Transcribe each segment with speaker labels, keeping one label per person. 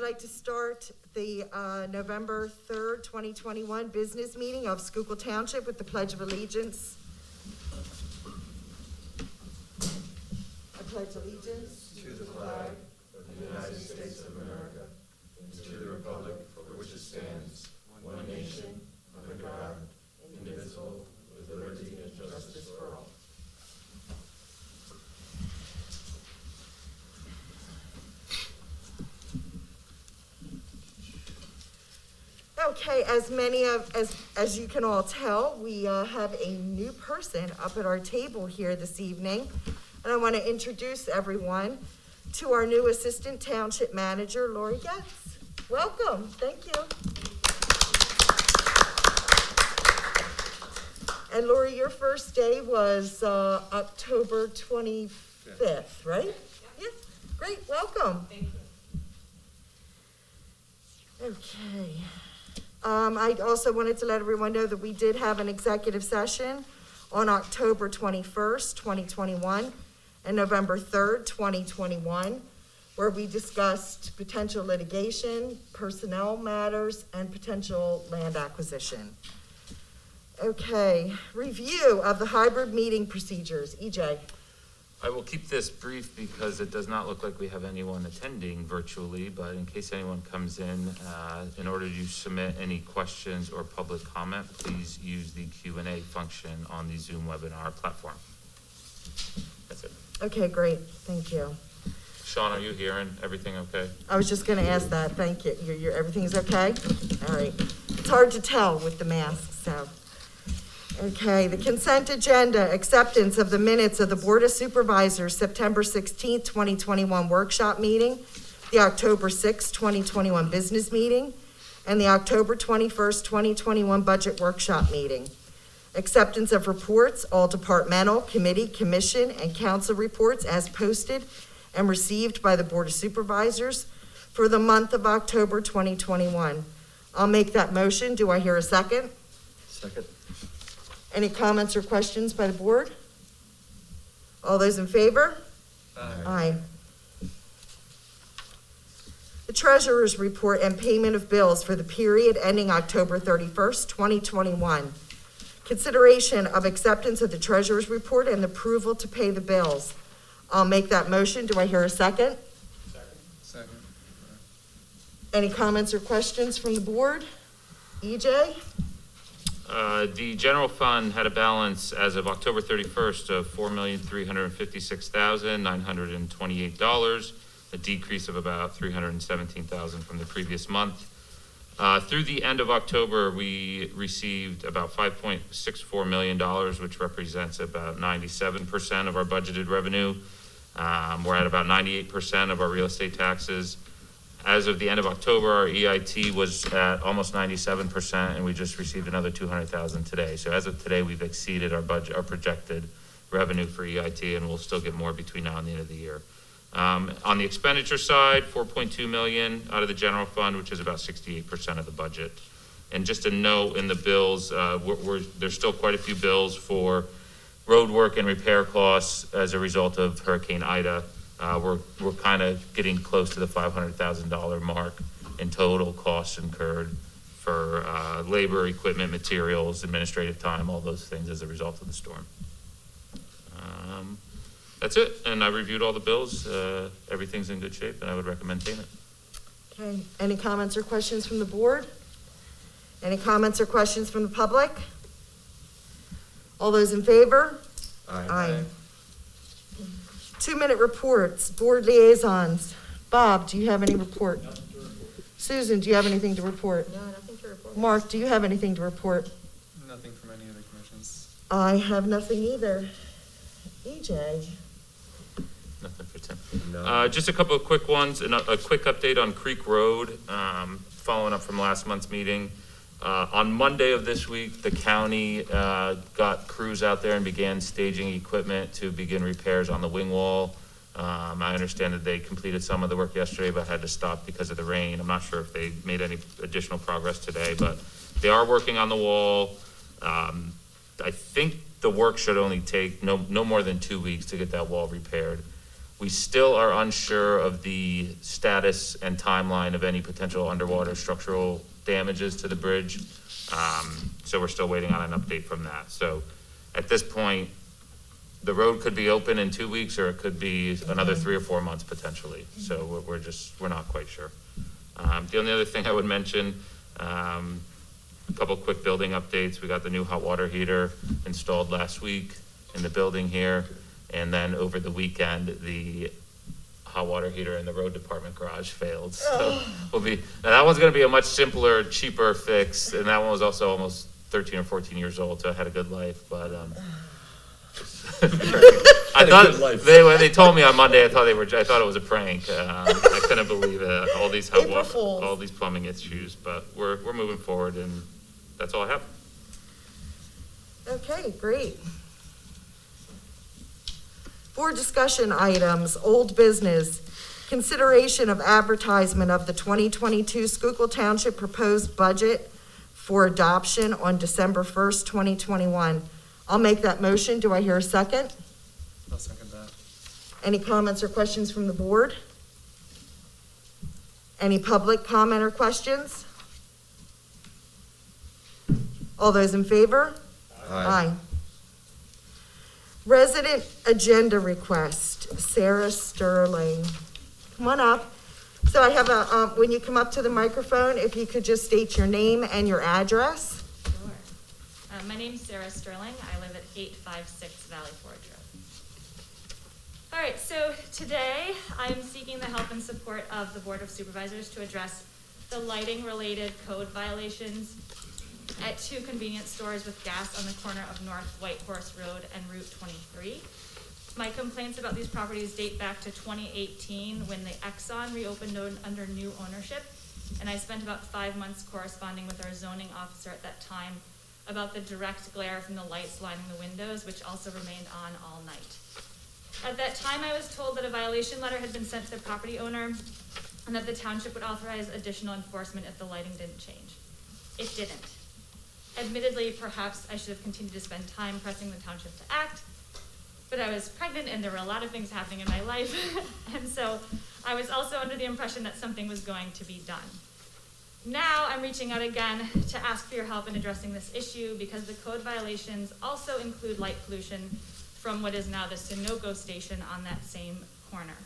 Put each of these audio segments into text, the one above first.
Speaker 1: like to start the November 3rd, 2021 business meeting of Schuylkill Township with the Pledge of Allegiance. I pledge allegiance
Speaker 2: to the flag of the United States of America and to the republic for which it stands, one nation, under God, indivisible, with liberty and justice for all.
Speaker 1: Okay, as you can all tell, we have a new person up at our table here this evening, and I want to introduce everyone to our new Assistant Township Manager, Lori Getz. Welcome. Thank you. And Lori, your first day was October 25th, right? Yeah. Great. Welcome.
Speaker 3: Thank you.
Speaker 1: Okay. I also wanted to let everyone know that we did have an executive session on October 21st, 2021, and November 3rd, 2021, where we discussed potential litigation, personnel matters, and potential land acquisition. Okay, review of the hybrid meeting procedures. EJ.
Speaker 4: I will keep this brief because it does not look like we have anyone attending virtually, but in case anyone comes in order to submit any questions or public comment, please use the Q&A function on the Zoom webinar platform. That's it.
Speaker 1: Okay, great. Thank you.
Speaker 4: Sean, are you hearing everything okay?
Speaker 1: I was just going to ask that. Thank you. Everything's okay? All right. It's hard to tell with the mask, so. Okay, the consent agenda, acceptance of the minutes of the Board of Supervisors, September 16th, 2021 workshop meeting, the October 6th, 2021 business meeting, and the October 21st, 2021 budget workshop meeting. Acceptance of reports, all departmental, committee, commission, and council reports as posted and received by the Board of Supervisors for the month of October 2021. I'll make that motion. Do I hear a second?
Speaker 2: Second.
Speaker 1: Any comments or questions by the board? All those in favor? Aye. The treasurer's report and payment of bills for the period ending October 31st, 2021. Consideration of acceptance of the treasurer's report and approval to pay the bills. I'll make that motion. Do I hear a second?
Speaker 2: Second.
Speaker 1: Any comments or questions from the board? EJ?
Speaker 4: The general fund had a balance as of October 31st of $4,356,928, a decrease of about $317,000 from the previous month. Through the end of October, we received about $5.64 million, which represents about 97% of our budgeted revenue. We're at about 98% of our real estate taxes. As of the end of October, our EIT was at almost 97%, and we just received another $200,000 today. So as of today, we've exceeded our budget, our projected revenue for EIT, and we'll still get more between now and the end of the year. On the expenditure side, $4.2 million out of the general fund, which is about 68% of the budget. And just a note in the bills, there's still quite a few bills for road work and repair costs as a result of Hurricane Ida. We're kind of getting close to the $500,000 mark in total costs incurred for labor, equipment, materials, administrative time, all those things as a result of the storm. That's it, and I reviewed all the bills. Everything's in good shape, and I would recommend payment.
Speaker 1: Okay, any comments or questions from the board? Any comments or questions from the public? All those in favor? Aye. 2-minute reports, board liaisons. Bob, do you have any report?
Speaker 5: Nothing to report.
Speaker 1: Susan, do you have anything to report?
Speaker 3: No, nothing to report.
Speaker 1: Mark, do you have anything to report?
Speaker 5: Nothing from any of the commissions.
Speaker 1: I have nothing either. EJ?
Speaker 4: Nothing for Tim.
Speaker 2: No.
Speaker 4: Just a couple of quick ones, and a quick update on Creek Road, following up from last month's meeting. On Monday of this week, the county got crews out there and began staging equipment to begin repairs on the wing wall. I understand that they completed some of the work yesterday, but had to stop because of the rain. I'm not sure if they made any additional progress today, but they are working on the wall. I think the work should only take no more than 2 weeks to get that wall repaired. We still are unsure of the status and timeline of any potential underwater structural damages to the bridge. So we're still waiting on an update from that. So at this point, the road could be open in 2 weeks, or it could be another 3 or 4 months potentially. So we're not quite sure. The only other thing I would mention, a couple quick building updates. We got the new hot water heater installed last week in the building here. And then over the weekend, the hot water heater in the road department garage failed. So now that one's gonna be a much simpler, cheaper fix. And that one was also almost 13 or 14 years old, so it had a good life, but, I thought, when they told me on Monday, I thought it was a prank. I couldn't believe it, all these
Speaker 1: April Fools.
Speaker 4: all these plumbing issues, but we're moving forward, and that's all I have.
Speaker 1: Okay, great. Board discussion items, old business, consideration of advertisement of the 2022 Schuylkill Township proposed budget for adoption on December 1st, 2021. I'll make that motion. Do I hear a second?
Speaker 5: I'll second that.
Speaker 1: Any comments or questions from the board? Any public comment or questions? All those in favor? Aye. Resident agenda request, Sarah Sterling. Come on up. So I have when you come up to the microphone, if you could just state your name and your address.
Speaker 3: Sure. My name's Sarah Sterling. I live at 856 Valley Forge Road. All right, so today I'm seeking the help and support of the Board of Supervisors to address the lighting-related code violations at 2 convenience stores with gas on the corner of North White Horse Road and Route 23. My complaints about these properties date back to 2018 when the Exxon reopened under new ownership, and I spent about 5 months corresponding with our zoning officer at that time about the direct glare from the lights lining the windows, which also remained on all night. At that time, I was told that a violation letter had been sent to the property owner and that the township would authorize additional enforcement if the lighting didn't change. It didn't. Admittedly, perhaps I should have continued to spend time pressing the township to act, but I was pregnant and there were a lot of things happening in my life, and so I was also under the impression that something was going to be done. Now I'm reaching out again to ask for your help in addressing this issue because the code violations also include light pollution from what is now the Sunoco station on that same corner.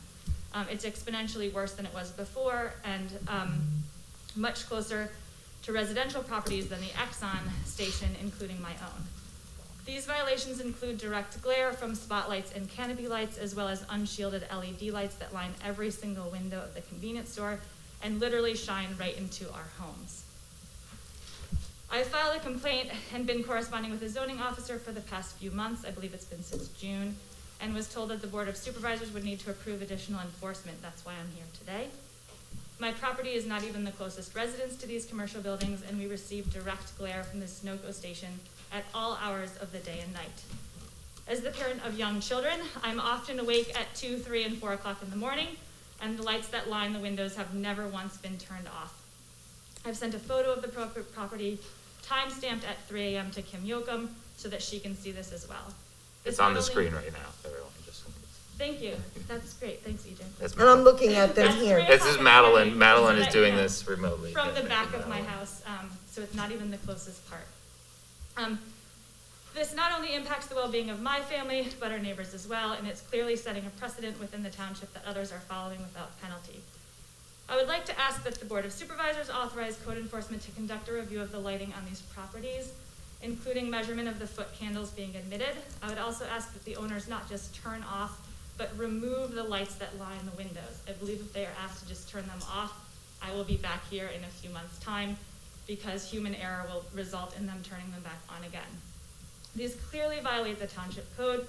Speaker 3: It's exponentially worse than it was before and much closer to residential properties than the Exxon station, including my own. These violations include direct glare from spotlights and canopy lights, as well as unshielded LED lights that line every single window of the convenience store and literally shine right into our homes. I filed a complaint and been corresponding with the zoning officer for the past few months. I believe it's been since June, and was told that the Board of Supervisors would need to approve additional enforcement. That's why I'm here today. My property is not even the closest residence to these commercial buildings, and we receive direct glare from the Sunoco station at all hours of the day and night. As the parent of young children, I'm often awake at 2, 3, and 4 o'clock in the morning, and the lights that line the windows have never once been turned off. I've sent a photo of the property, time-stamped at 3 a.m. to Kim Yoakum, so that she can see this as well.
Speaker 4: It's on the screen right now, everyone.
Speaker 3: Thank you. That's great. Thanks, EJ.
Speaker 1: And I'm looking at them here.
Speaker 4: This is Madeline. Madeline is doing this remotely.
Speaker 3: From the back of my house, so it's not even the closest part. This not only impacts the well-being of my family, but our neighbors as well, and it's clearly setting a precedent within the township that others are following without penalty. I would like to ask that the Board of Supervisors authorize code enforcement to conduct a review of the lighting on these properties, including measurement of the foot candles being admitted. I would also ask that the owners not just turn off, but remove the lights that line the windows. I believe if they are asked to just turn them off, I will be back here in a few months' time because human error will result in them turning them back on again. These clearly violate the township code,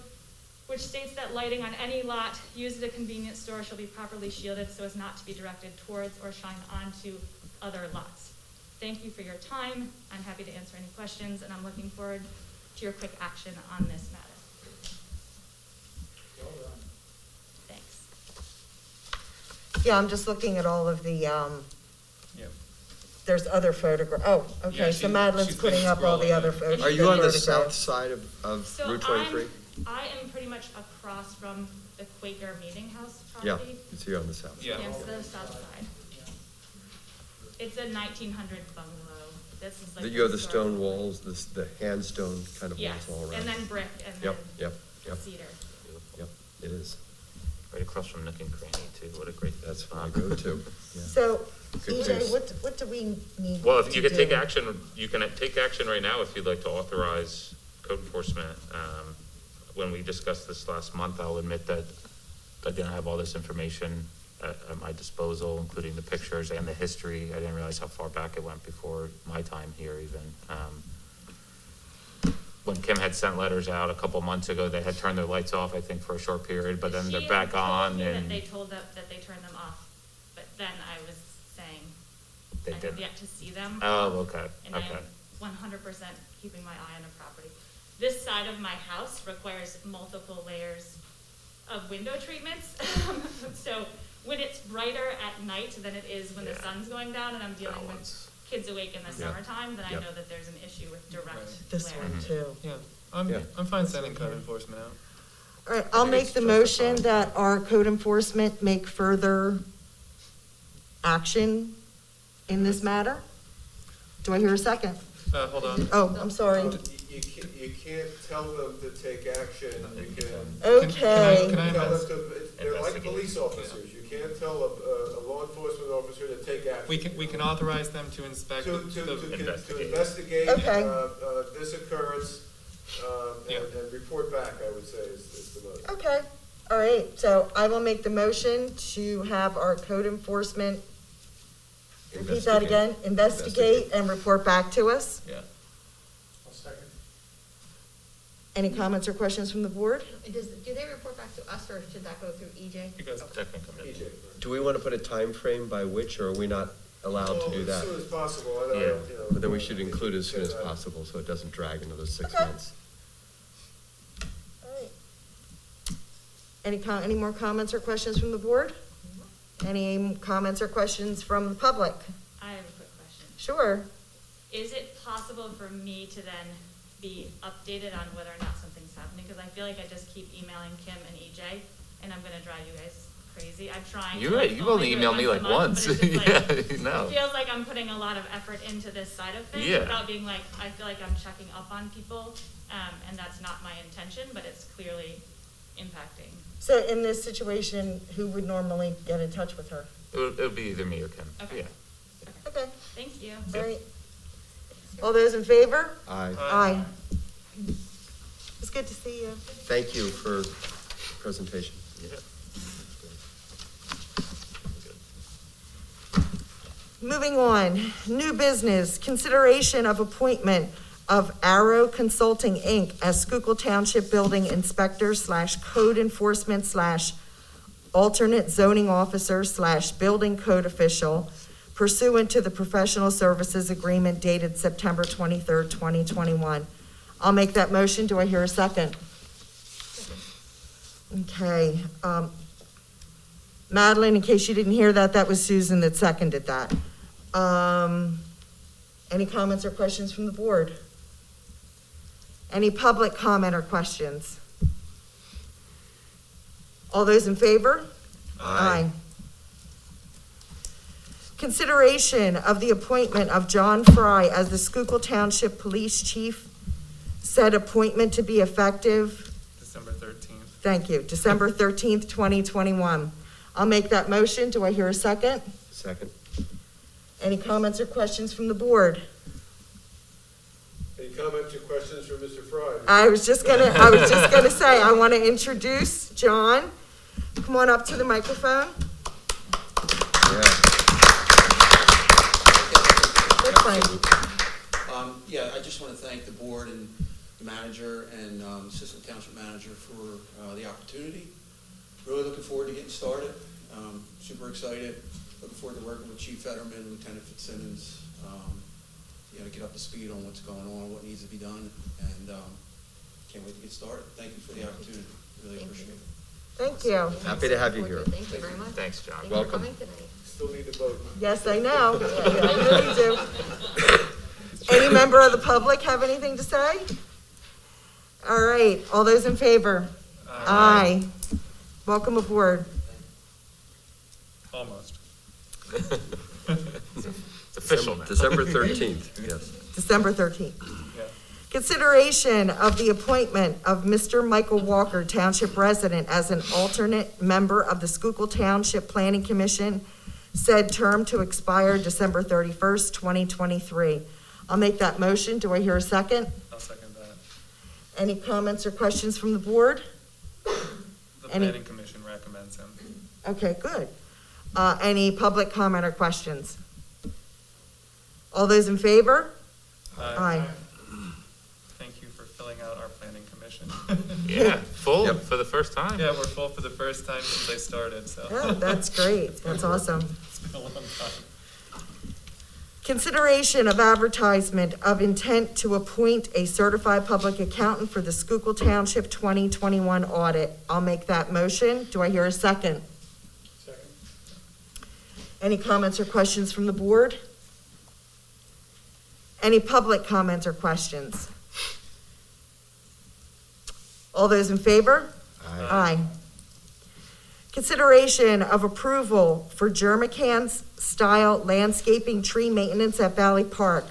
Speaker 3: which states that lighting on any lot used at a convenience store shall be properly shielded so as not to be directed towards or shine onto other lots. Thank you for your time. I'm happy to answer any questions, and I'm looking forward to your quick action on this matter.
Speaker 1: Yeah, I'm just looking at all of the,
Speaker 5: Yep.
Speaker 1: there's other photographs. Oh, okay,
Speaker 5: Yeah,
Speaker 1: so Madeline's
Speaker 5: she's
Speaker 1: putting
Speaker 5: been
Speaker 1: up all the
Speaker 5: scrolling
Speaker 1: other
Speaker 5: on.
Speaker 1: photographs.
Speaker 2: Are you on the south side of
Speaker 3: So
Speaker 2: Route 23?
Speaker 3: I am pretty much across from the Quaker Meeting House
Speaker 2: Yeah,
Speaker 3: property.
Speaker 2: it's here on the south.
Speaker 5: Yeah.
Speaker 3: Yes, the south side. It's a 1900 bungalow. This is like.
Speaker 2: You have the
Speaker 3: historical.
Speaker 2: stone walls, the handstone kind of walls
Speaker 3: Yes,
Speaker 2: all around.
Speaker 3: and then brick and
Speaker 2: Yep,
Speaker 3: then
Speaker 2: yep,
Speaker 3: cedar.
Speaker 2: yep, it is.
Speaker 4: Right across from Nook and Cranny too, what a great.
Speaker 2: That's what I go to. Yeah.
Speaker 1: So,
Speaker 2: Good
Speaker 1: EJ,
Speaker 2: news.
Speaker 1: what do we need?
Speaker 4: Well, if you
Speaker 1: to
Speaker 4: could take
Speaker 1: do?
Speaker 4: action, you can take action right now if you'd like to authorize code enforcement. When we discussed this last month, I'll admit that I didn't have all this information at my disposal, including the pictures and the history. I didn't realize how far back it went before my time here even. When Kim had sent letters out a couple months ago, they had turned their lights off, I think, for a short period, but then they're
Speaker 3: She
Speaker 4: back
Speaker 3: told
Speaker 4: on
Speaker 3: me
Speaker 4: and
Speaker 3: that they told them that they turned them off, but then I was saying
Speaker 4: they
Speaker 3: I have
Speaker 4: didn't.
Speaker 3: yet to see them.
Speaker 4: Oh, okay,
Speaker 3: And
Speaker 4: okay.
Speaker 3: I'm 100% keeping my eye on the property. This side of my house requires multiple layers of window treatments. So when it's brighter at night than it is when the
Speaker 4: Yeah.
Speaker 3: sun's going down and I'm dealing
Speaker 4: Balance.
Speaker 3: with kids awake in the
Speaker 2: Yeah.
Speaker 3: summertime, then I
Speaker 2: Yeah.
Speaker 3: know that there's an issue with direct
Speaker 5: Right.
Speaker 1: This
Speaker 3: glare.
Speaker 1: one too.
Speaker 5: Yeah,
Speaker 2: Yeah.
Speaker 5: I'm fine sending code enforcement out.
Speaker 1: All right, I'll
Speaker 2: think
Speaker 1: make
Speaker 2: it's
Speaker 1: the motion
Speaker 2: justified.
Speaker 1: that our code enforcement make further action in this matter. Do I hear a second?
Speaker 5: Hold on.
Speaker 1: Oh, I'm sorry.
Speaker 6: You can't tell them to take action, you can
Speaker 1: Okay.
Speaker 5: Can I
Speaker 6: tell them
Speaker 5: invest-
Speaker 6: to, they're like police officers, you can't tell a law enforcement officer to take action.
Speaker 5: We can authorize them to inspect
Speaker 6: To
Speaker 5: the,
Speaker 6: investigate,
Speaker 1: Okay.
Speaker 6: this occurrence,
Speaker 5: Yeah.
Speaker 6: and report back, I would say, is the most.
Speaker 1: Okay, all right, so I will make the motion to have our code enforcement, repeat that again, investigate and report back to us.
Speaker 5: yeah.
Speaker 1: Any comments or questions from the board?
Speaker 7: Do they report back to us, or should that go through EJ?
Speaker 5: It goes,
Speaker 4: That can come in.
Speaker 6: EJ.
Speaker 2: Do we want to put a time frame by which, or are we not allowed to do that?
Speaker 6: As soon as possible, I don't,
Speaker 4: Yeah.
Speaker 6: you know.
Speaker 2: But then we should include as soon as
Speaker 6: Yeah.
Speaker 2: possible, so it doesn't drag another 6
Speaker 1: Okay.
Speaker 2: months.
Speaker 1: All right. Any more comments or questions from the board? Any comments or questions from the public?
Speaker 3: I have a quick question.
Speaker 1: Sure.
Speaker 3: Is it possible for me to then be updated on whether or not something's happening? Because I feel like I just keep emailing Kim and EJ, and I'm gonna drive you guys crazy. I'm trying.
Speaker 4: You're
Speaker 3: to,
Speaker 4: right,
Speaker 3: like,
Speaker 4: you've only
Speaker 3: do it
Speaker 4: emailed me like
Speaker 3: a month,
Speaker 4: once.
Speaker 3: but it's just, like,
Speaker 4: Yeah, no.
Speaker 3: It feels like I'm putting a lot of effort into this side of things
Speaker 4: Yeah.
Speaker 3: without being like, I feel like I'm checking up on people, and that's not my intention, but it's clearly impacting.
Speaker 1: So in this situation, who would normally get in touch with her?
Speaker 4: It would be either me or Kim,
Speaker 3: Okay.
Speaker 4: yeah.
Speaker 1: Okay,
Speaker 3: Thank you.
Speaker 1: all right. All those in favor?
Speaker 2: Aye.
Speaker 1: Aye. It's good to see you.
Speaker 2: Thank you for presentation.
Speaker 4: Yeah.
Speaker 1: Moving on, new business, consideration of appointment of Arrow Consulting, Inc. as Schuylkill Township Building Inspector / Code Enforcement / Alternate Zoning Officer / Building Code Official pursuant to the Professional Services Agreement dated September 23rd, 2021. I'll make that motion. Do I hear a second? Okay. Madeline, in case you didn't hear that, that was Susan that seconded that. Any comments or questions from the board? Any public comment or questions? All those in favor?
Speaker 2: Aye.
Speaker 1: Consideration of the appointment of John Fry as the Schuylkill Township Police Chief. Said appointment to be effective,
Speaker 5: December 13th.
Speaker 1: thank you, December 13th, 2021. I'll make that motion. Do I hear a second?
Speaker 2: Second.
Speaker 1: Any comments or questions from the board?
Speaker 6: Any comments or questions for Mr. Fry?
Speaker 1: I was just gonna say, I want to introduce John. Come on up to the microphone.
Speaker 2: Yeah.
Speaker 1: That's fine.
Speaker 8: Yeah, I just want to thank the board and the manager and assistant township manager for the opportunity. Really looking forward to getting started. Super excited. Looking forward to working with Chief Fetterman, Lieutenant Fitzsimmons, to get up to speed on what's going on, what needs to be done, and can't wait to get started. Thank you for the opportunity. Really appreciate it.
Speaker 1: Thank you.
Speaker 2: Happy to have you here.
Speaker 7: Thank you very much.
Speaker 4: Thanks, John.
Speaker 7: Thank you
Speaker 2: Welcome.
Speaker 7: for coming tonight.
Speaker 6: Still need to vote.
Speaker 1: Yes, I know. I know you do. Any member of the public have anything to say? All right, all those in favor? Aye. Welcome aboard.
Speaker 5: Almost.
Speaker 4: It's official now.
Speaker 2: December 13th, yes.
Speaker 1: December 13th.
Speaker 5: Yeah.
Speaker 1: Consideration of the appointment of Mr. Michael Walker, Township resident, as an alternate member of the Schuylkill Township Planning Commission, said term to expire December 31st, 2023. I'll make that motion. Do I hear a second?
Speaker 5: I'll second that.
Speaker 1: Any comments or questions from the board?
Speaker 5: The
Speaker 1: Any-
Speaker 5: planning commission recommends him.
Speaker 1: Okay, good. Any public comment or questions? All those in favor? Aye.
Speaker 5: Thank you for filling out our planning commission.
Speaker 4: Yeah, full
Speaker 2: Yep.
Speaker 4: for the first time.
Speaker 5: Yeah, we're full for the first time since I started, so.
Speaker 1: Yeah, that's great. That's awesome.
Speaker 5: It's been a long time.
Speaker 1: Consideration of advertisement of intent to appoint a certified public accountant for the Schuylkill Township 2021 audit. I'll make that motion. Do I hear a second?
Speaker 6: Second.
Speaker 1: Any comments or questions from the board? Any public comments or questions? All those in favor? Aye. Consideration of approval for Germicans style landscaping tree maintenance at Valley Park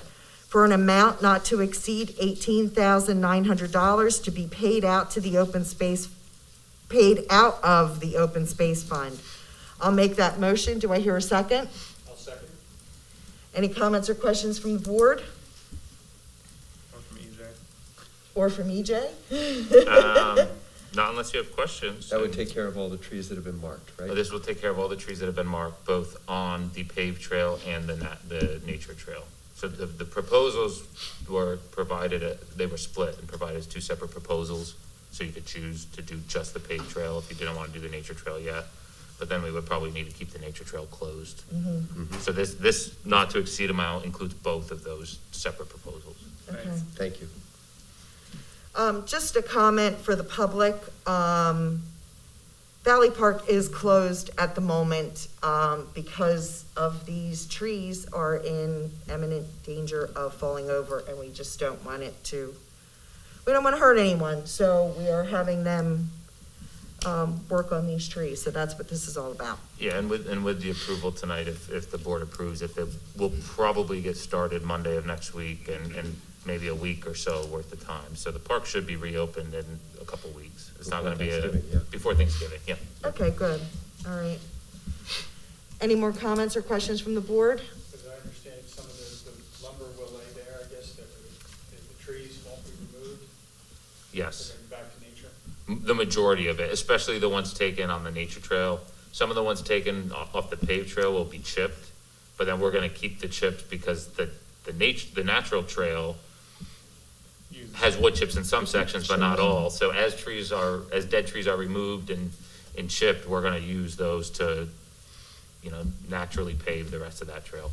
Speaker 1: for an amount not to exceed $18,900 to be paid out of the open space fund. I'll make that motion. Do I hear a second?
Speaker 6: I'll second.
Speaker 1: Any comments or questions from the board
Speaker 5: Or from EJ.
Speaker 1: or from EJ?
Speaker 4: Not unless you have questions.
Speaker 2: That would take care of all the trees that have been marked, right?
Speaker 4: This will take care of all the trees that have been marked, both on the paved trail and the nature trail. So the proposals were provided, they were split and provided as two separate proposals. So you could choose to do just the paved trail if you didn't want to do the nature trail yet. But then we would probably need to keep the nature trail closed. So this not to exceed amount includes both of those separate proposals.
Speaker 1: Okay.
Speaker 2: Thank you.
Speaker 1: Just a comment for the public. Valley Park is closed at the moment because of these trees are in imminent danger of falling over, and we just don't want it to, we don't want to hurt anyone, so we are having them work on these trees, so that's what this is all about.
Speaker 4: Yeah, and with the approval tonight, if the board approves it, we'll probably get started Monday of next week and maybe a week or so worth of time. So the park should be reopened in a couple weeks. It's not gonna be before Thanksgiving, yeah.
Speaker 1: Okay, good, all right. Any more comments or questions from the board?
Speaker 9: As I understand, some of the lumber will lay there, I guess, that the trees won't be removed.
Speaker 4: Yes.
Speaker 9: They're going back to nature.
Speaker 4: The majority of it, especially the ones taken on the nature trail. Some of the ones taken off the paved trail will be chipped, but then we're gonna keep the chips because the natural trail has wood chips in some sections, but not all. So as dead trees are removed and chipped, we're gonna use those to, naturally pave the rest of that trail.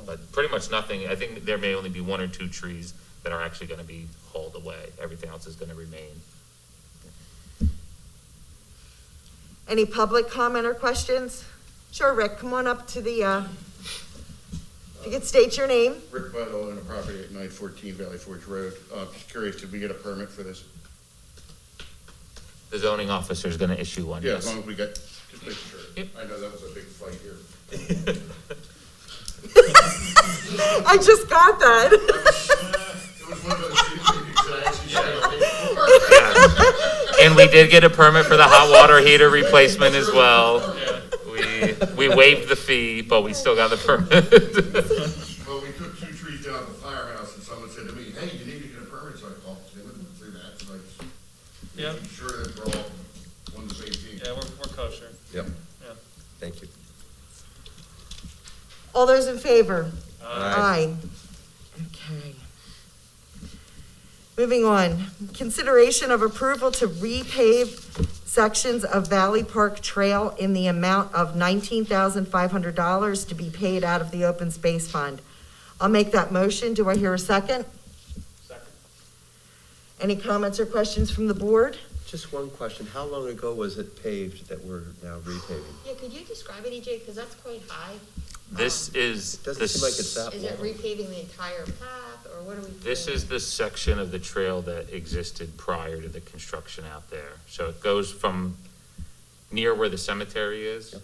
Speaker 4: But pretty much nothing, I think there may only be one or two trees that are actually gonna be hauled away. Everything else is gonna remain.
Speaker 1: Any public comment or questions? Sure, Rick, come on up to the, if you could state your name.
Speaker 10: Rick Buttle on a property at 914 Valley Forge Road. Just curious, did we get a permit for this?
Speaker 4: The zoning officer is gonna issue one,
Speaker 10: Yeah,
Speaker 4: yes.
Speaker 10: as long as we got, just making sure.
Speaker 4: Yep.
Speaker 10: I know that was a big fight here.
Speaker 1: I just got that.
Speaker 10: It was one of those meetings that I actually said,
Speaker 4: Yeah. And we did get a permit for the hot water heater replacement as well. We waived the fee, but we still got the permit.
Speaker 10: well, we took two trees down at the firehouse and someone said to me, hey, you need to get a permit. So I called, they went through that. So I just
Speaker 5: Yeah,
Speaker 10: making sure that we're all on the same team.
Speaker 5: yeah, we're kosher.
Speaker 2: Yep,
Speaker 5: Yeah.
Speaker 2: thank you.
Speaker 1: All those in favor?
Speaker 2: Aye.
Speaker 1: Okay. Moving on, consideration of approval to repave sections of Valley Park Trail in the amount of $19,500 to be paid out of the open space fund. I'll make that motion. Do I hear a second?
Speaker 9: Second.
Speaker 1: Any comments or questions from the board?
Speaker 2: Just one question. How long ago was it paved that we're now repaving?
Speaker 7: Yeah, could you describe it, EJ, because that's quite high?
Speaker 4: This is.
Speaker 2: Doesn't seem like it's that
Speaker 7: Is it
Speaker 2: long.
Speaker 7: repaving the entire path, or what are we doing?
Speaker 4: This is the section of the trail that existed prior to the construction out there. So it goes from near where the cemetery is,
Speaker 2: Yep.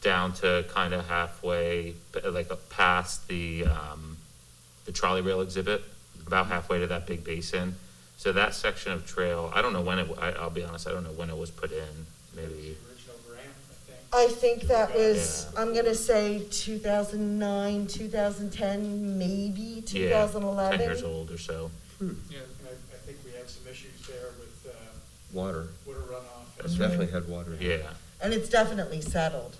Speaker 4: down to kind of halfway, like past the trolley rail exhibit, about halfway to that big basin. So that section of trail, I don't know when I'll be honest, I don't know when it was put in, maybe.
Speaker 9: The original grant, I think.
Speaker 1: I think that was,
Speaker 4: Yeah.
Speaker 1: I'm gonna say 2009, 2010, maybe 2011.
Speaker 4: 10 years old or so.
Speaker 5: Yeah.
Speaker 9: And I think we had some issues there with
Speaker 2: Water.
Speaker 9: water runoff.
Speaker 2: It's definitely had water.
Speaker 4: Yeah.
Speaker 1: And it's definitely settled.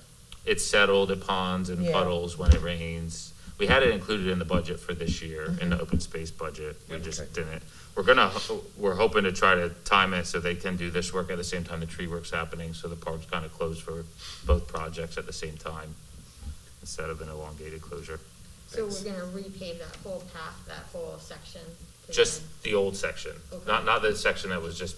Speaker 4: It's settled at ponds and
Speaker 1: Yeah.
Speaker 4: puddles when it rains. We had it included in the budget for this year, in the open space budget. We just
Speaker 2: Okay.
Speaker 4: didn't. We're hoping to try to time it so they can do this work at the same time the tree work's happening, so the park's kind of closed for both projects at the same time, instead of an elongated closure.
Speaker 7: So we're gonna repave that whole path, that whole section? to
Speaker 4: Just
Speaker 7: then-
Speaker 4: the old section,
Speaker 7: Okay.
Speaker 4: not the section that was just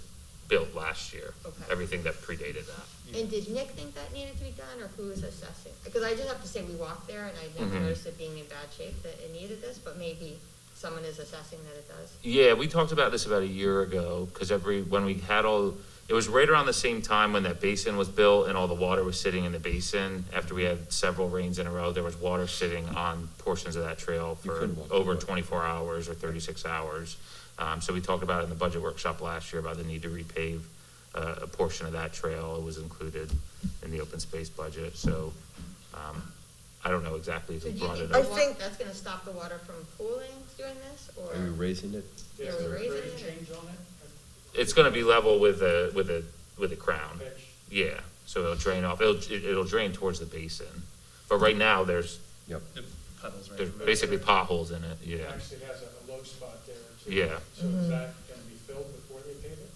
Speaker 4: built last year.
Speaker 7: Okay.
Speaker 4: Everything that predated that.
Speaker 7: And did Nick think that needed to be done, or who was assessing? Because I just have to say, we walked there, and I never
Speaker 4: Mhm.
Speaker 7: noticed it being in bad shape, that it needed this, but maybe someone is assessing that it does.
Speaker 4: Yeah, we talked about this about a year ago, because when we had it was right around the same time when that basin was built and all the water was sitting in the basin. After we had several rains in a row, there was water sitting on portions of that trail
Speaker 2: You
Speaker 4: for
Speaker 2: couldn't walk
Speaker 4: over
Speaker 2: through it.
Speaker 4: 24 hours or 36 hours. So we talked about it in the budget workshop last year about the need to repave a portion of that trail. It was included in the open space budget, so I don't know exactly
Speaker 7: So
Speaker 4: who
Speaker 7: do you
Speaker 4: brought
Speaker 7: think
Speaker 4: it
Speaker 1: I
Speaker 4: up.
Speaker 1: think-
Speaker 7: that's gonna stop the water from pooling doing this, or?
Speaker 2: Are you raising it?
Speaker 9: Yeah,
Speaker 7: Are
Speaker 9: is
Speaker 7: we
Speaker 9: there a
Speaker 7: raising
Speaker 9: grade
Speaker 7: it, or-
Speaker 9: change on it?
Speaker 4: It's gonna be level with the crown.
Speaker 9: Pitch?
Speaker 4: Yeah, so it'll drain off, it'll drain towards the basin. But right now, there's
Speaker 2: Yep.
Speaker 5: The puddles right
Speaker 4: There's
Speaker 5: from
Speaker 4: basically potholes in it,
Speaker 9: It
Speaker 4: yeah.
Speaker 9: actually has a low spot there, too.
Speaker 4: Yeah.
Speaker 9: So is that gonna be filled before they pave it?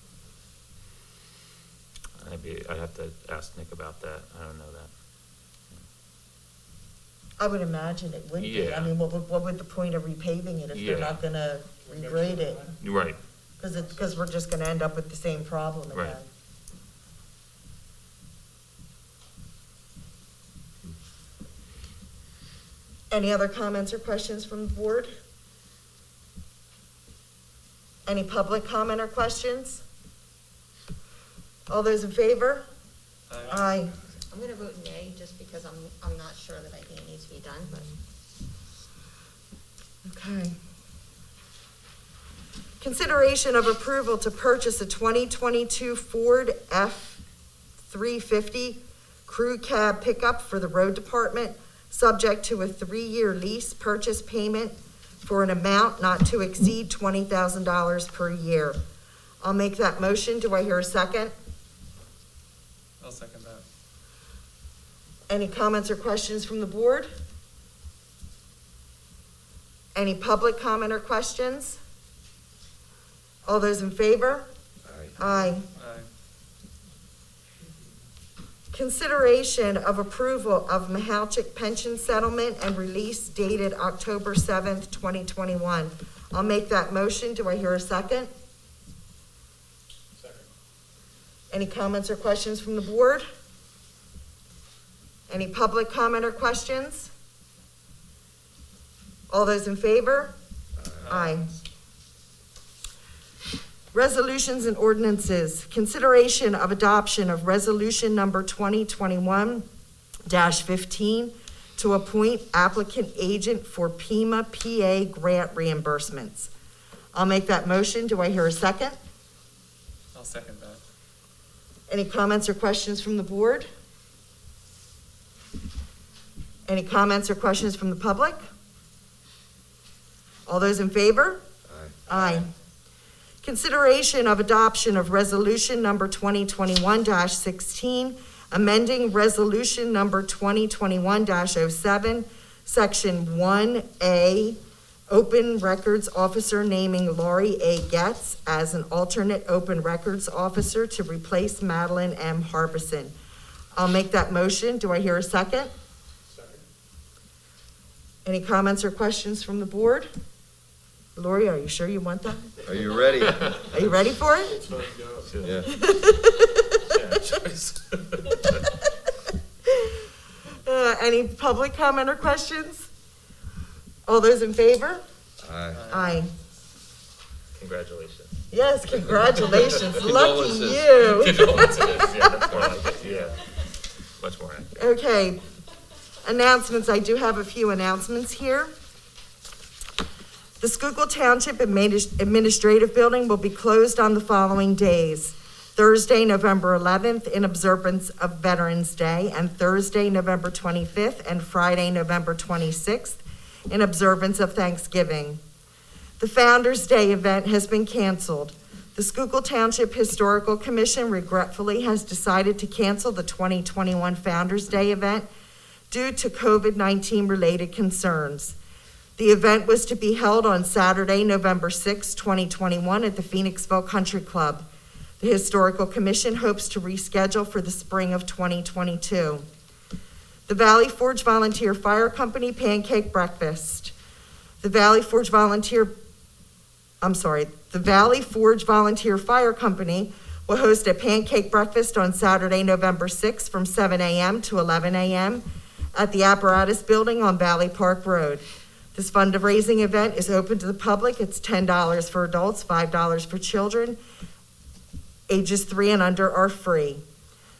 Speaker 4: I'd have to ask Nick about that, I don't know that.
Speaker 1: I would imagine it would be.
Speaker 4: Yeah.
Speaker 1: I mean, what would the point of repaving it if they're
Speaker 4: Yeah.
Speaker 1: not gonna regrade it?
Speaker 4: You're right,
Speaker 1: Because we're just gonna end up with the same problem
Speaker 4: Right.
Speaker 1: again. Any other comments or questions from the board? Any public comment or questions? All those in favor? Aye.
Speaker 7: I'm gonna vote nay, just because I'm not sure that I think it needs to be done, but.
Speaker 1: Okay. Consideration of approval to purchase a 2022 Ford F-350 crew cab pickup for the road department, subject to a 3-year lease purchase payment for an amount not to exceed $20,000 per year. I'll make that motion. Do I hear a second?
Speaker 5: I'll second that.
Speaker 1: Any comments or questions from the board? Any public comment or questions? All those in favor? Aye.
Speaker 5: Aye.
Speaker 1: Consideration of approval of Mahalchik pension settlement and release dated October 7th, 2021. I'll make that motion. Do I hear a second?
Speaker 9: Second.
Speaker 1: Any comments or questions from the board? Any public comment or questions? All those in favor? Aye. Resolutions and ordinances. Consideration of adoption of resolution number 2021-15 to appoint applicant agent for PEMA PA grant reimbursements. I'll make that motion. Do I hear a second?
Speaker 5: I'll second that.
Speaker 1: Any comments or questions from the board? Any comments or questions from the public? All those in favor? Aye. Consideration of adoption of resolution number 2021-16, amending resolution number 2021-07, section 1A, open records officer naming Laurie A. Getz as an alternate open records officer to replace Madeline M. Harbison. I'll make that motion. Do I hear a second?
Speaker 9: Second.
Speaker 1: Any comments or questions from the board? Lori, are you sure you want that?
Speaker 2: Are you ready?
Speaker 1: Are you ready for it?
Speaker 6: It's time to go.
Speaker 2: Yeah.
Speaker 4: Yeah, choice.
Speaker 1: Any public comment or questions? All those in favor?
Speaker 2: Aye.
Speaker 1: Aye.
Speaker 4: Congratulations.
Speaker 1: Yes, congratulations. Lucky
Speaker 2: Condolences.
Speaker 1: you.
Speaker 4: Condolences, yeah, that's more like it, yeah. Much more accurate.
Speaker 1: Okay, announcements. I do have a few announcements here. The Schuylkill Township Administrative Building will be closed on the following days: Thursday, November 11th, in observance of Veterans Day, and Thursday, November 25th, and Friday, November 26th, in observance of Thanksgiving. The Founder's Day event has been canceled. The Schuylkill Township Historical Commission regretfully has decided to cancel the 2021 Founder's Day event due to COVID-19 related concerns. The event was to be held on Saturday, November 6, 2021 at the Phoenixville Country Club. The Historical Commission hopes to reschedule for the spring of 2022. The Valley Forge Volunteer Fire Company Pancake Breakfast. The Valley Forge Volunteer Fire Company will host a pancake breakfast on Saturday, November 6th from 7 a.m. to 11 a.m. at the Apparatus Building on Valley Park Road. This fundraising event is open to the public. It's $10 for adults, $5 for children. Ages 3 and under are free.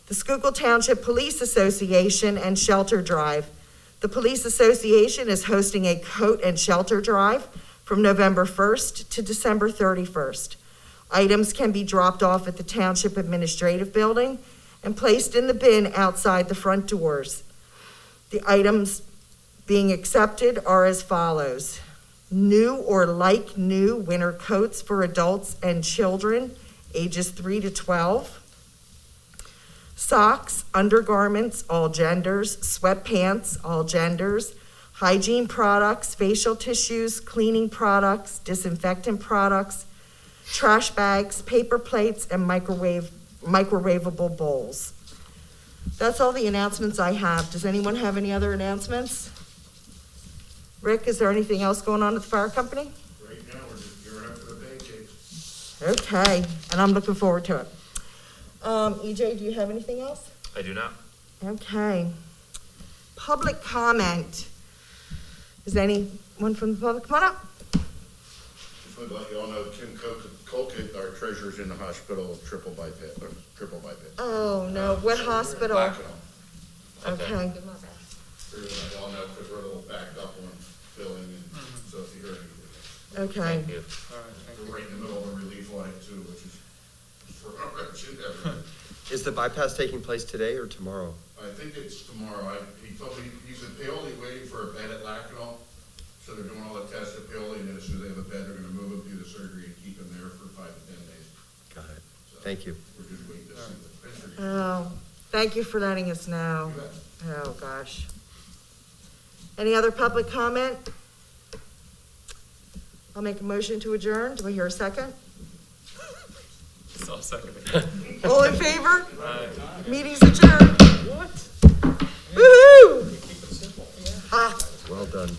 Speaker 1: The Schuylkill Township Police Association and Shelter Drive. The Police Association is hosting a coat and shelter drive from November 1st to December 31st. Items can be dropped off at the Township Administrative Building and placed in the bin outside the front doors. The items being accepted are as follows: new or like new winter coats for adults and children ages 3 to 12, socks, undergarments, all genders, sweatpants, all genders, hygiene products, facial tissues, cleaning products, disinfectant products, trash bags, paper plates, and microwavable bowls. That's all the announcements I have. Does anyone have any other announcements? Rick, is there anything else going on at the fire company?
Speaker 10: Right now, we're just gearing up for the pancakes.
Speaker 1: Okay, and I'm looking forward to it. EJ, do you have anything else?
Speaker 4: I do not.
Speaker 1: Okay. Public comment. Is anyone from the public? Come on up.
Speaker 10: Just want to let you all know Kim Colquitt, our treasurer's in the hospital, triple bypass.
Speaker 1: Oh, no, what hospital?
Speaker 10: Blackenham.
Speaker 1: Okay.
Speaker 7: Give my best.
Speaker 10: Figured let you all know because we're a little backed up on billing, and so if you hear anything.
Speaker 1: Okay.
Speaker 4: Thank you.
Speaker 5: All right, thank
Speaker 10: We're
Speaker 5: you.
Speaker 10: right in the middle of a relief line too, which is for our wretched everything.
Speaker 2: Is the bypass taking place today or tomorrow?
Speaker 10: I think it's tomorrow. He told me he's in Paoli waiting for a bed at Lacanal. So they're doing all the tests at Paoli, and then as soon as they have a bed, they're gonna move him, do the surgery, and keep him there for 5 to 10 days.
Speaker 2: Got it.
Speaker 10: So
Speaker 2: Thank you.
Speaker 10: We're just waiting to see the picture.
Speaker 1: Oh, thank you for letting us know.
Speaker 10: You bet.
Speaker 1: Oh, gosh. Any other public comment? I'll make a motion to adjourn. Do I hear a second?
Speaker 5: So I'll second it.
Speaker 1: All in favor?
Speaker 5: Aye.
Speaker 1: Meeting's adjourned. What? Woo-hoo!
Speaker 9: Keep it simple.
Speaker 1: Ah.
Speaker 2: Well done.